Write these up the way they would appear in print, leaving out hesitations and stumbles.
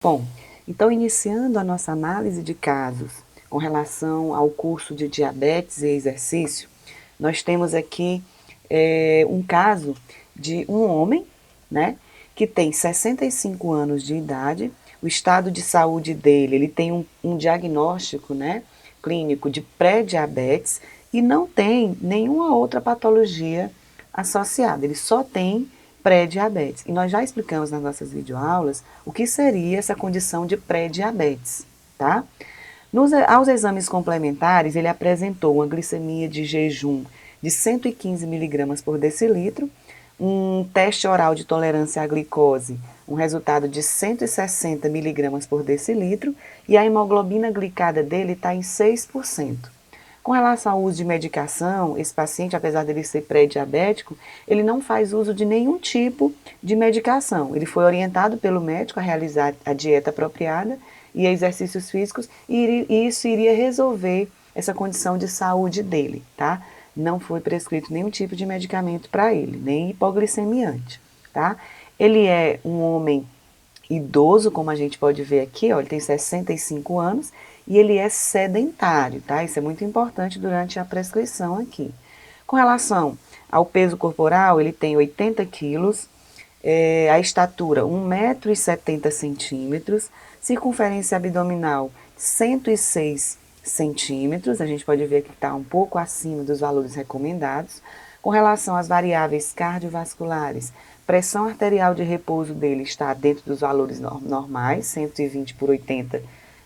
Bom, então iniciando a nossa análise de casos com relação ao curso de diabetes e exercício, nós temos aqui um caso de um homem, né, que tem 65 anos de idade, o estado de saúde dele, ele tem um diagnóstico, né, clínico de pré-diabetes e não tem nenhuma outra patologia associada, ele só tem pré-diabetes. E nós já explicamos nas nossas videoaulas o que seria essa condição de pré-diabetes, tá? Aos exames complementares, ele apresentou uma glicemia de jejum de 115 miligramas por decilitro, um teste oral de tolerância à glicose, um resultado de 160 miligramas por decilitro, e a hemoglobina glicada dele está em 6%. Com relação ao uso de medicação, esse paciente, apesar dele ser pré-diabético, ele não faz uso de nenhum tipo de medicação. Ele foi orientado pelo médico a realizar a dieta apropriada e exercícios físicos, e isso iria resolver essa condição de saúde dele, tá? Não foi prescrito nenhum tipo de medicamento para ele, nem hipoglicemiante, tá? Ele é um homem idoso, como a gente pode ver aqui, ó, ele tem 65 anos e ele é sedentário, tá? Isso é muito importante durante a prescrição aqui. Com relação ao peso corporal, ele tem 80 quilos, a estatura 1,70 m, circunferência abdominal 106 centímetros, a gente pode ver que está um pouco acima dos valores recomendados. Com relação às variáveis cardiovasculares, pressão arterial de repouso dele está dentro dos valores normais, 120 por 80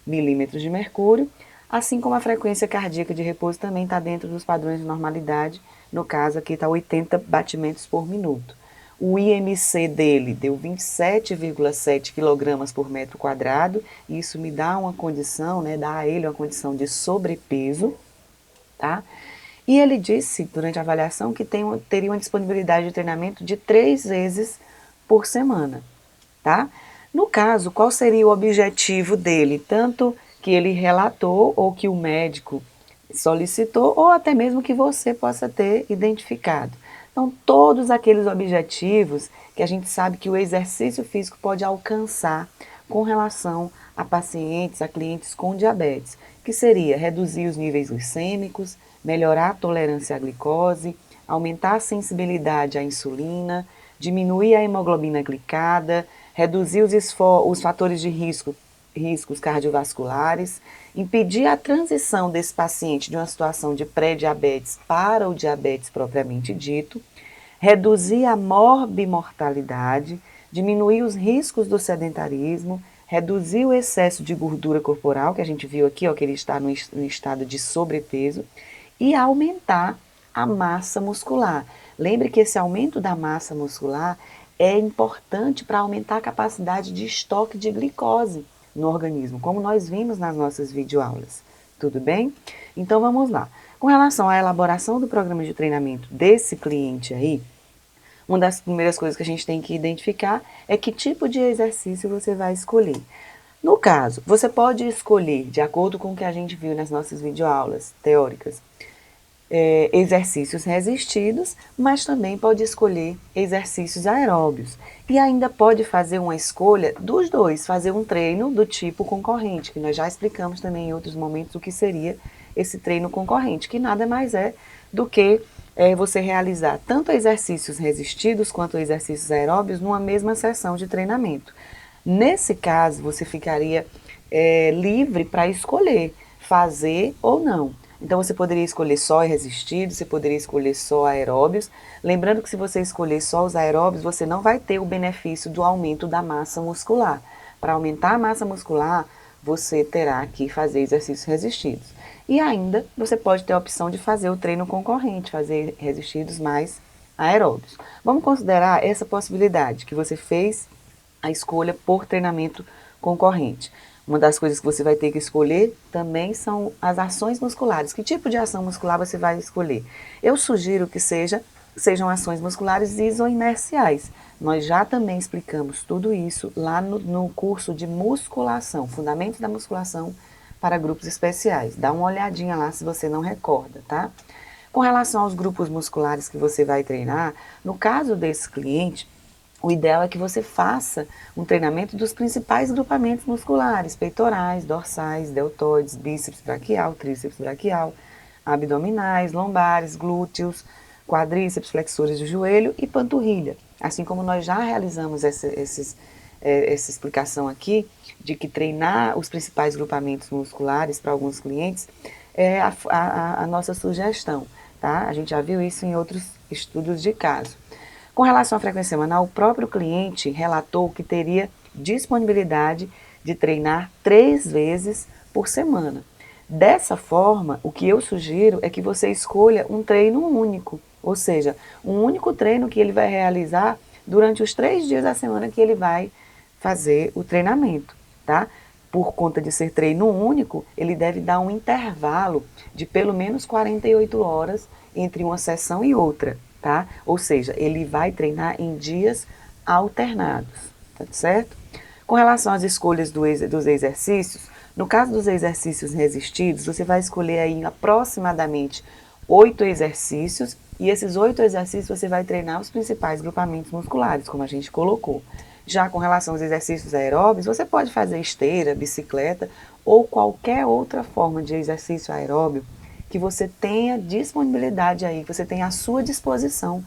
milímetros de mercúrio, assim como a frequência cardíaca de repouso também está dentro dos padrões de normalidade, no caso aqui está 80 batimentos por minuto. O IMC dele deu 27,7 kg por metro quadrado, e isso me dá uma condição, né, dá a ele uma condição de sobrepeso, tá? E ele disse, durante a avaliação, que teria uma disponibilidade de treinamento de 3 vezes por semana, tá? No caso, qual seria o objetivo dele? Tanto que ele relatou, ou que o médico solicitou, ou até mesmo que você possa ter identificado. Então, todos aqueles objetivos que a gente sabe que o exercício físico pode alcançar com relação a pacientes, a clientes com diabetes, que seria reduzir os níveis glicêmicos, melhorar a tolerância à glicose, aumentar a sensibilidade à insulina, diminuir a hemoglobina glicada, reduzir os fatores de riscos cardiovasculares, impedir a transição desse paciente de uma situação de pré-diabetes para o diabetes propriamente dito, reduzir a morbimortalidade, diminuir os riscos do sedentarismo, reduzir o excesso de gordura corporal, que a gente viu aqui, ó, que ele está no estado de sobrepeso, e aumentar a massa muscular. Lembre que esse aumento da massa muscular é importante para aumentar a capacidade de estoque de glicose no organismo, como nós vimos nas nossas videoaulas. Tudo bem? Então vamos lá. Com relação à elaboração do programa de treinamento desse cliente aí, uma das primeiras coisas que a gente tem que identificar é que tipo de exercício você vai escolher. No caso, você pode escolher, de acordo com o que a gente viu nas nossas videoaulas teóricas, exercícios resistidos, mas também pode escolher exercícios aeróbios. E ainda pode fazer uma escolha dos dois, fazer um treino do tipo concorrente, que nós já explicamos também em outros momentos o que seria esse treino concorrente, que nada mais é do que você realizar tanto exercícios resistidos quanto exercícios aeróbios numa mesma sessão de treinamento. Nesse caso, você ficaria livre para escolher fazer ou não. Então você poderia escolher só resistidos, você poderia escolher só aeróbios. Lembrando que se você escolher só os aeróbios, você não vai ter o benefício do aumento da massa muscular. Para aumentar a massa muscular, você terá que fazer exercícios resistidos. E ainda você pode ter a opção de fazer o treino concorrente, fazer resistidos mais aeróbios. Vamos considerar essa possibilidade, que você fez a escolha por treinamento concorrente. Uma das coisas que você vai ter que escolher também são as ações musculares. Que tipo de ação muscular você vai escolher? Eu sugiro que sejam ações musculares isoinerciais. Nós já também explicamos tudo isso lá no curso de musculação, Fundamentos da Musculação para Grupos Especiais. Dá uma olhadinha lá se você não recorda, tá? Com relação aos grupos musculares que você vai treinar, no caso desse cliente, o ideal é que você faça um treinamento dos principais grupamentos musculares, peitorais, dorsais, deltoides, bíceps braquial, tríceps braquial, abdominais, lombares, glúteos, quadríceps, flexores de joelho e panturrilha. Assim como nós já realizamos essa explicação aqui, de que treinar os principais grupamentos musculares para alguns clientes é a nossa sugestão, tá? A gente já viu isso em outros estudos de caso. Com relação à frequência semanal, o próprio cliente relatou que teria disponibilidade de treinar 3 vezes por semana. Dessa forma, o que eu sugiro é que você escolha um treino único, ou seja, um único treino que ele vai realizar durante os 3 dias da semana que ele vai fazer o treinamento, tá? Por conta de ser treino único, ele deve dar um intervalo de pelo menos 48 horas entre uma sessão e outra, tá? Ou seja, ele vai treinar em dias alternados, tá certo? Com relação às escolhas dos exercícios, no caso dos exercícios resistidos, você vai escolher aí aproximadamente 8 exercícios, e esses 8 exercícios você vai treinar os principais grupamentos musculares, como a gente colocou. Já com relação aos exercícios aeróbios, você pode fazer esteira, bicicleta ou qualquer outra forma de exercício aeróbio que você tenha disponibilidade aí, que você tenha à sua disposição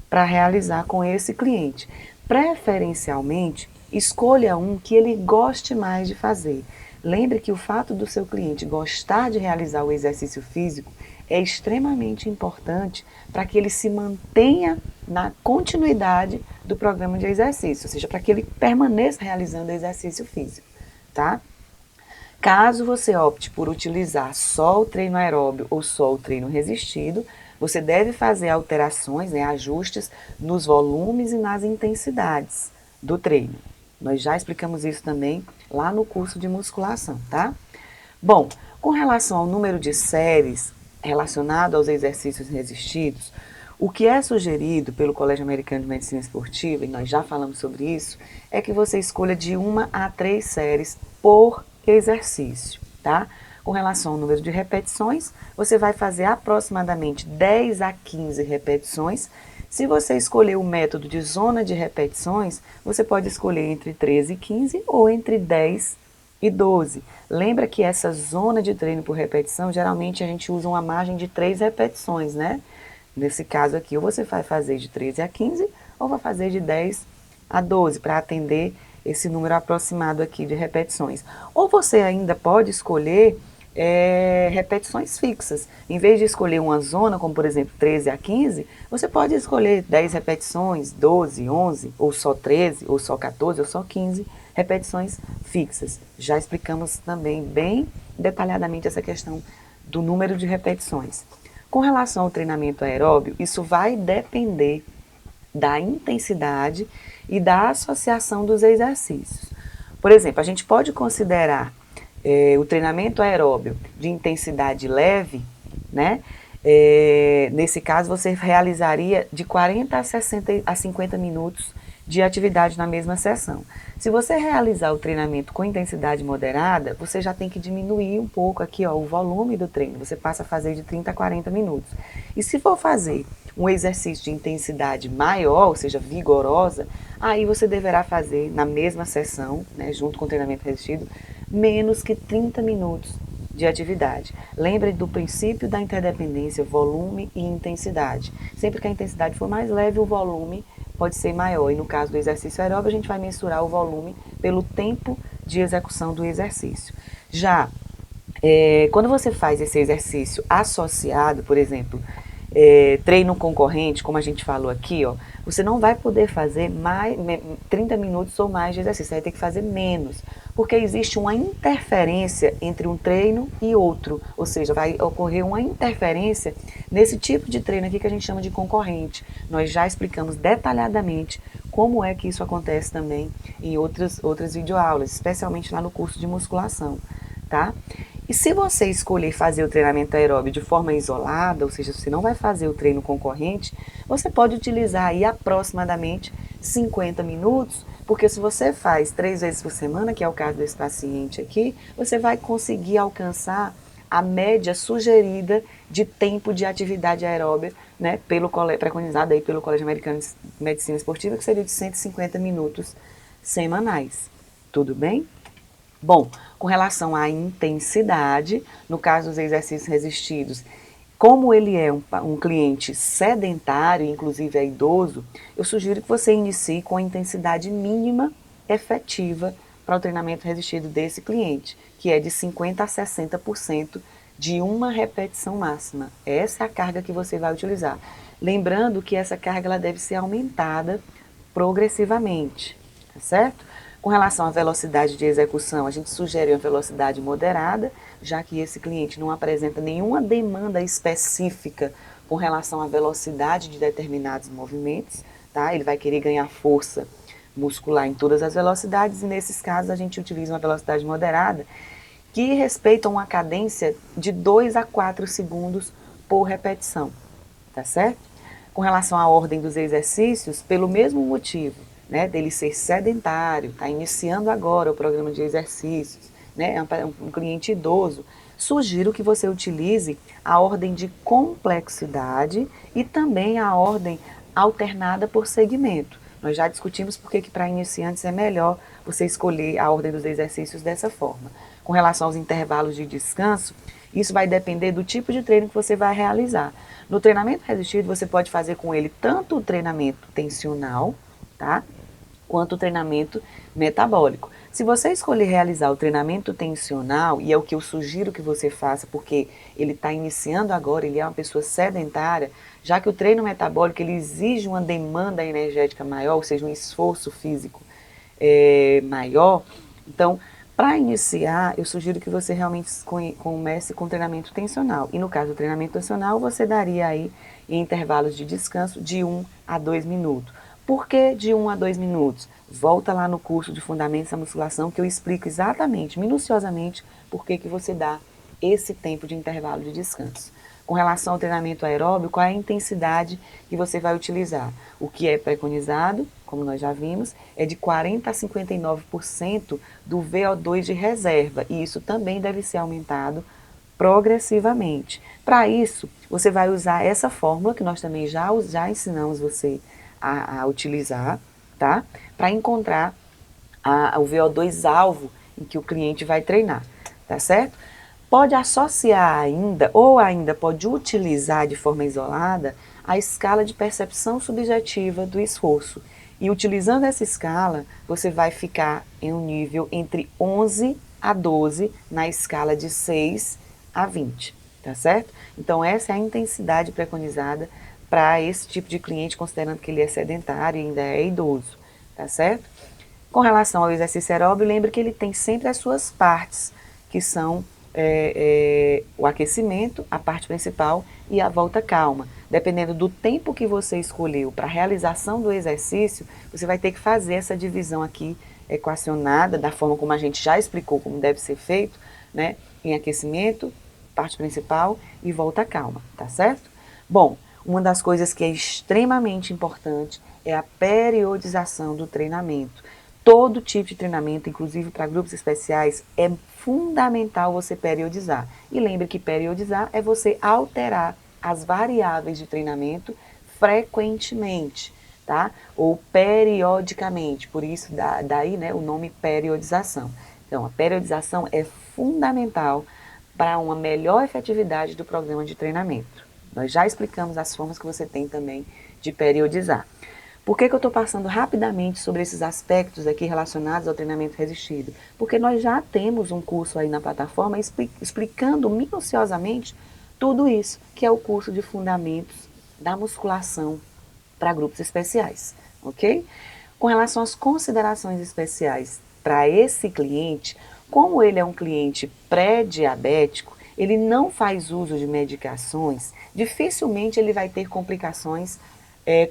para realizar com esse cliente. Preferencialmente, escolha um que ele goste mais de fazer. Lembre que o fato do seu cliente gostar de realizar o exercício físico é extremamente importante para que ele se mantenha na continuidade do programa de exercício, ou seja, para que ele permaneça realizando o exercício físico, tá? Caso você opte por utilizar só o treino aeróbio ou só o treino resistido, você deve fazer alterações, né, ajustes nos volumes e nas intensidades do treino. Nós já explicamos isso também lá no curso de musculação, tá? Bom, com relação ao número de séries relacionado aos exercícios resistidos, o que é sugerido pelo Colégio Americano de Medicina Esportiva, e nós já falamos sobre isso, é que você escolha de 1 a 3 séries por exercício, tá? Com relação ao número de repetições, você vai fazer aproximadamente 10 a 15 repetições. Se você escolher o método de zona de repetições, você pode escolher entre 13 e 15 ou entre 10 e 12. Lembra que essa zona de treino por repetição, geralmente a gente usa uma margem de 3 repetições, né? Nesse caso aqui, ou você vai fazer de 13 a 15, ou vai fazer de 10 a 12, para atender esse número aproximado aqui de repetições. Ou você ainda pode escolher repetições fixas. Em vez de escolher uma zona, como por exemplo 13 a 15, você pode escolher 10 repetições, 12, 11, ou só 13, ou só 14, ou só 15 repetições fixas. Já explicamos também bem detalhadamente essa questão do número de repetições. Com relação ao treinamento aeróbio, isso vai depender da intensidade e da associação dos exercícios. Por exemplo, a gente pode considerar o treinamento aeróbio de intensidade leve, né? Nesse caso, você realizaria de 40 a 50 minutos de atividade na mesma sessão. Se você realizar o treinamento com intensidade moderada, você já tem que diminuir um pouco aqui, ó, o volume do treino. Você passa a fazer de 30 a 40 minutos. E se for fazer um exercício de intensidade maior, ou seja, vigorosa, aí você deverá fazer na mesma sessão, né, junto com o treinamento resistido, menos que 30 minutos de atividade. Lembre do princípio da interdependência, volume e intensidade. Sempre que a intensidade for mais leve, o volume pode ser maior. E no caso do exercício aeróbio, a gente vai mensurar o volume pelo tempo de execução do exercício. Já quando você faz esse exercício associado, por exemplo, treino concorrente, como a gente falou aqui, ó, você não vai poder fazer 30 minutos ou mais de exercício, você vai ter que fazer menos, porque existe uma interferência entre um treino e outro, ou seja, vai ocorrer uma interferência nesse tipo de treino aqui que a gente chama de concorrente. Nós já explicamos detalhadamente como é que isso acontece também em outras videoaulas, especialmente lá no curso de musculação, tá? E se você escolher fazer o treinamento aeróbio de forma isolada, ou seja, você não vai fazer o treino concorrente, você pode utilizar aí aproximadamente 50 minutos, porque se você faz 3 vezes por semana, que é o caso desse paciente aqui, você vai conseguir alcançar a média sugerida de tempo de atividade aeróbica, né, preconizada aí pelo Colégio Americano de Medicina Esportiva, que seria de 150 minutos semanais. Tudo bem? Bom, com relação à intensidade, no caso dos exercícios resistidos, como ele é um cliente sedentário, inclusive é idoso, eu sugiro que você inicie com a intensidade mínima efetiva para o treinamento resistido desse cliente, que é de 50% a 60% de uma repetição máxima. Essa é a carga que você vai utilizar. Lembrando que essa carga ela deve ser aumentada progressivamente, tá certo? Com relação à velocidade de execução, a gente sugere uma velocidade moderada, já que esse cliente não apresenta nenhuma demanda específica com relação à velocidade de determinados movimentos, tá? Ele vai querer ganhar força muscular em todas as velocidades e nesses casos a gente utiliza uma velocidade moderada que respeita uma cadência de 2 a 4 segundos por repetição, tá certo? Com relação à ordem dos exercícios, pelo mesmo motivo, né, dele ser sedentário, está iniciando agora o programa de exercícios, né, é um cliente idoso, sugiro que você utilize a ordem de complexidade e também a ordem alternada por segmento. Nós já discutimos porque que para iniciantes é melhor você escolher a ordem dos exercícios dessa forma. Com relação aos intervalos de descanso, isso vai depender do tipo de treino que você vai realizar. No treinamento resistido, você pode fazer com ele tanto o treinamento tensional, tá? Quanto o treinamento metabólico. Se você escolher realizar o treinamento tensional, e é o que eu sugiro que você faça, porque ele está iniciando agora, ele é uma pessoa sedentária, já que o treino metabólico ele exige uma demanda energética maior, ou seja, um esforço físico maior, então, para iniciar, eu sugiro que você realmente comece com treinamento tensional. E no caso do treinamento tensional, você daria aí em intervalos de descanso de 1 a 2 minutos. Por que de 1 a 2 minutos? Volta lá no curso de Fundamentos da Musculação que eu explico exatamente, minuciosamente, por que você dá esse tempo de intervalo de descanso. Com relação ao treinamento aeróbico, qual é a intensidade que você vai utilizar? O que é preconizado, como nós já vimos, é de 40% a 59% do VO2 de reserva, e isso também deve ser aumentado progressivamente. Para isso, você vai usar essa fórmula que nós também já ensinamos você a utilizar, tá? Para encontrar o VO2 alvo em que o cliente vai treinar, tá certo? Pode associar ainda, ou ainda pode utilizar de forma isolada, a escala de percepção subjetiva do esforço. E utilizando essa escala, você vai ficar em um nível entre 11 a 12 na escala de 6 a 20, tá certo? Então essa é a intensidade preconizada para esse tipo de cliente, considerando que ele é sedentário e ainda é idoso, tá certo? Com relação ao exercício aeróbio, lembre que ele tem sempre as suas partes, que são o aquecimento, a parte principal e a volta calma. Dependendo do tempo que você escolheu para a realização do exercício, você vai ter que fazer essa divisão aqui equacionada, da forma como a gente já explicou como deve ser feito, né? Em aquecimento, parte principal e volta calma, tá certo? Bom, uma das coisas que é extremamente importante é a periodização do treinamento. Todo tipo de treinamento, inclusive para grupos especiais, é fundamental você periodizar. E lembre que periodizar é você alterar as variáveis de treinamento frequentemente, tá? Ou periodicamente, por isso daí né, o nome periodização. Então, a periodização é fundamental para uma melhor efetividade do programa de treinamento. Nós já explicamos as formas que você tem também de periodizar. Por que eu estou passando rapidamente sobre esses aspectos aqui relacionados ao treinamento resistido? Porque nós já temos um curso aí na plataforma explicando minuciosamente tudo isso, que é o curso de Fundamentos da Musculação para grupos especiais, ok? Com relação às considerações especiais para esse cliente, como ele é um cliente pré-diabético, ele não faz uso de medicações, dificilmente ele vai ter complicações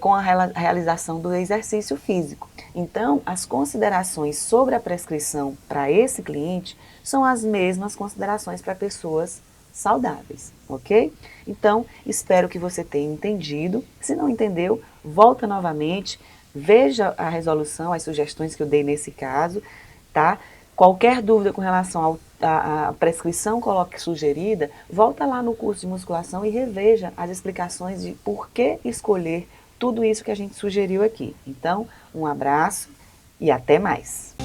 com a realização do exercício físico. Então, as considerações sobre a prescrição para esse cliente são as mesmas considerações para pessoas saudáveis, ok? Então, espero que você tenha entendido. Se não entendeu, volta novamente, veja a resolução, as sugestões que eu dei nesse caso, tá? Qualquer dúvida com relação à prescrição coloque sugerida, volta lá no curso de musculação e reveja as explicações de por que escolher tudo isso que a gente sugeriu aqui. Então, um abraço e até mais!